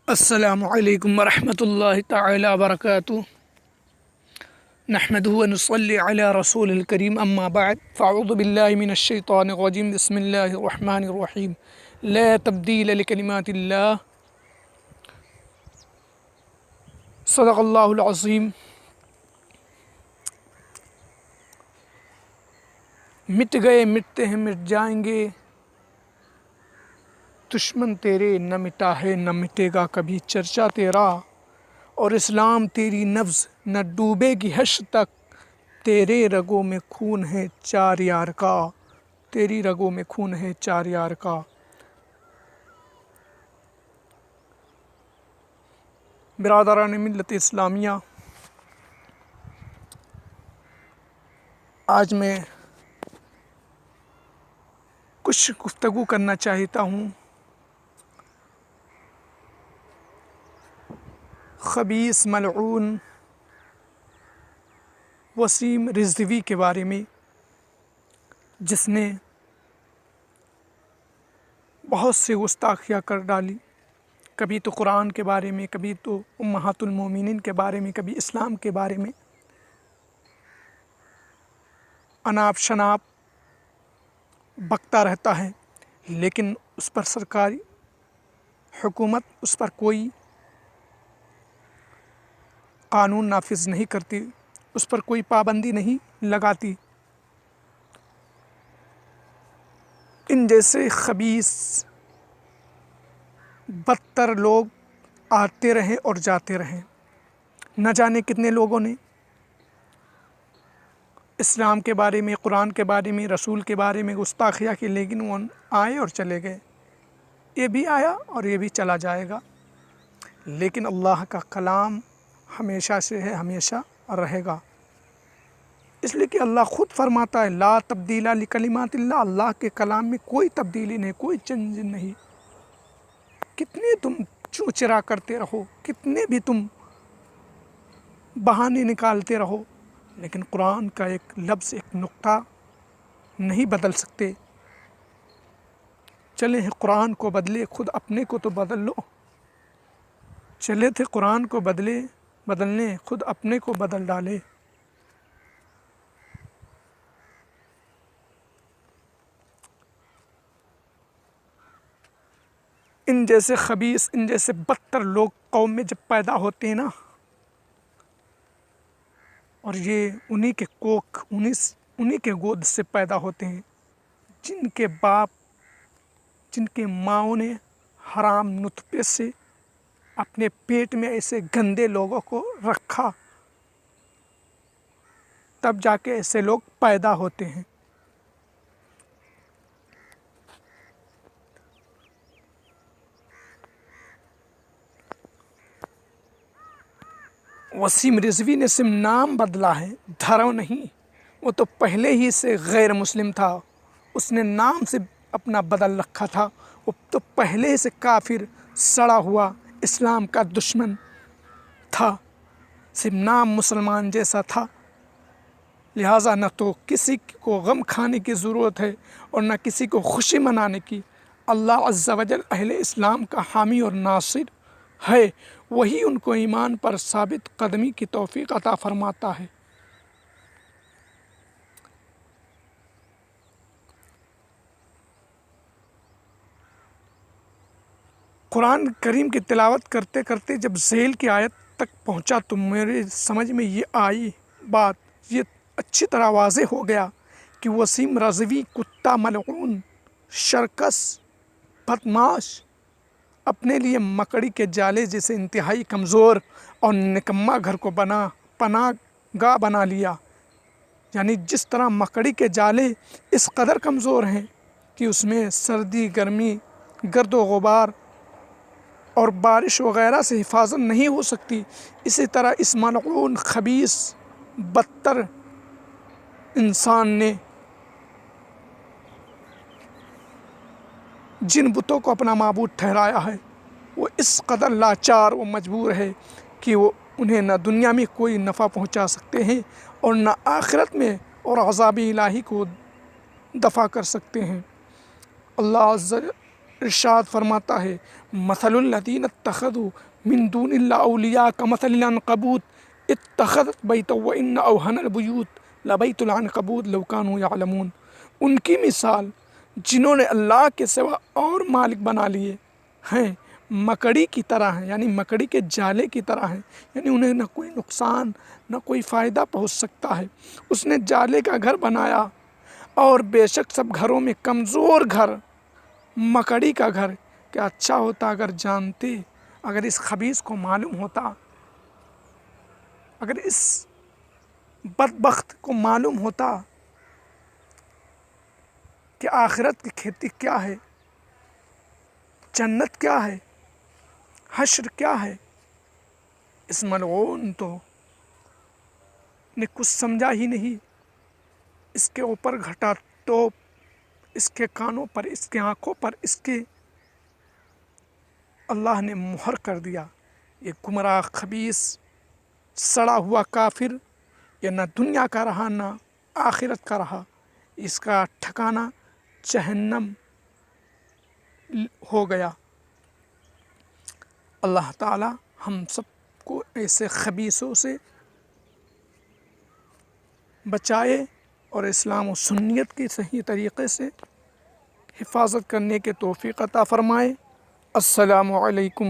السلام علیکم ورحمۃ اللہ تعالی وبرکاتہ نحمده ونصلي على رسول الكريم اما بعد فاعوذ بالله من الشیطان الرجیم بسم اللہ الرحمن الرحیم لا تبدیل لکلمات اللہ صدق اللہ العظیم۔ مٹ گئے مٹتے ہیں مٹ جائیں گے، دشمن تیرے نہ مٹا ہے نہ مٹے گا کبھی چرچا تیرا، اور اسلام تیری نبض نہ ڈوبے گی حشر تک، تیرے رگوں میں خون ہے چار یار کا، تیری رگوں میں خون ہے چار یار کا۔ برادران ملت اسلامیہ، آج میں کچھ گفتگو کرنا چاہتا ہوں خبیث ملعون وسیم رضوی کے بارے میں، جس نے بہت سے گستاخیاں کر ڈالی، کبھی تو قرآن کے بارے میں، کبھی تو امہات المومنین کے بارے میں، کبھی اسلام کے بارے میں اناپ شناپ بکتا رہتا ہے، لیکن اس پر سرکاری حکومت اس پر کوئی قانون نافذ نہیں کرتی، اس پر کوئی پابندی نہیں لگاتی۔ ان جیسے خبیث بدتر لوگ آتے رہیں اور جاتے رہیں، نہ جانے کتنے لوگوں نے اسلام کے بارے میں، قرآن کے بارے میں، رسول کے بارے میں گستاخیاں کی، لیکن وہ آئے اور چلے گئے، یہ بھی آیا اور یہ بھی چلا جائے گا، لیکن اللہ کا کلام ہمیشہ سے ہے، ہمیشہ رہے گا، اس لیے کہ اللہ خود فرماتا ہے لا تبدیل لکلمات اللہ، اللہ کے کلام میں کوئی تبدیلی نہیں، کوئی چینج نہیں۔ کتنے تم چوچرا کرتے رہو، کتنے بھی تم بہانے نکالتے رہو، لیکن قرآن کا ایک لفظ، ایک نقطہ نہیں بدل سکتے۔ چلے ہیں قرآن کو بدلے، خود اپنے کو تو بدل لو۔ چلے تھے قرآن کو بدلنے، خود اپنے کو بدل ڈالے۔ ان جیسے خبیث، ان جیسے بدتر لوگ قوم میں جب پیدا ہوتے ہیں نا، اور یہ انہی کے کوکھ، انہی کے گود سے پیدا ہوتے ہیں، جن کے باپ، جن کے ماؤں نے حرام نطفے سے اپنے پیٹ میں ایسے گندے لوگوں کو رکھا، تب جا کے ایسے لوگ پیدا ہوتے ہیں۔ وسیم رضوی نے صرف نام بدلا ہے، دھرم نہیں، وہ تو پہلے ہی سے غیر مسلم تھا، اس نے نام سے اپنا بدل رکھا تھا، وہ تو پہلے سے کافر، سڑا ہوا اسلام کا دشمن تھا، صرف نام مسلمان جیسا تھا، لہٰذا نہ تو کسی کو غم کھانے کی ضرورت ہے اور نہ کسی کو خوشی منانے کی۔ اللہ عز و جل اہل اسلام کا حامی اور ناصر ہے، وہی ان کو ایمان پر ثابت قدمی کی توفیق عطا فرماتا ہے۔ قرآن کریم کی تلاوت کرتے کرتے جب ذیل کی آیت تک پہنچا تو میرے سمجھ میں یہ آئی بات، یہ اچھی طرح واضح ہو گیا کہ وسیم رضوی کتا ملعون، شرکس، بدمعاش، اپنے لیے مکڑی کے جالے جیسے انتہائی کمزور اور نکما گھر کو پناہ گاہ بنا لیا، یعنی جس طرح مکڑی کے جالے اس قدر کمزور ہیں کہ اس میں سردی، گرمی، گرد و غبار اور بارش وغیرہ سے حفاظت نہیں ہو سکتی، اسی طرح اس ملعون خبیث بدتر انسان نے جن بتوں کو اپنا معبود ٹھہرایا ہے، وہ اس قدر لاچار و مجبور ہے کہ وہ انہیں نہ دنیا میں کوئی نفع پہنچا سکتے ہیں اور نہ آخرت میں اور عذاب الہی کو دفع کر سکتے ہیں۔ اللہ عز ارشاد فرماتا ہے مثل الذین اتخذوا من دون اللہ اولیاء کمثل العنکبوت اتخذت بیتا وان اوہن البیوت لبیت العنکبوت لو کانوا یعلمون۔ ان کی مثال جنہوں نے اللہ کے سوا اور مالک بنا لیے ہیں مکڑی کی طرح ہیں، یعنی مکڑی کے جالے کی طرح ہیں، یعنی انہیں نہ کوئی نقصان نہ کوئی فائدہ پہنچ سکتا ہے۔ اس نے جالے کا گھر بنایا، اور بے شک سب گھروں میں کمزور گھر مکڑی کا گھر۔ کیا اچھا ہوتا اگر جانتے، اگر اس خبیث کو معلوم ہوتا، اگر اس بدبخت کو معلوم ہوتا کہ آخرت کی کھیتی کیا ہے، جنت کیا ہے، حشر کیا ہے۔ اس ملعون تو نے کچھ سمجھا ہی نہیں۔ اس کے اوپر گھٹا ٹوپ، اس کے کانوں پر، اس کے آنکھوں پر، اس کے اللہ نے مہر کر دیا۔ یہ گمراہ خبیث سڑا ہوا کافر، یہ نہ دنیا کا رہا نہ آخرت کا رہا، اس کا ٹھکانہ جہنم ہو گیا۔ اللہ تعالی ہم سب کو ایسے خبیثوں سے بچائے اور اسلام و سنیت کی صحیح طریقے سے حفاظت کرنے کے توفیق عطا فرمائے۔ السلام علیکم۔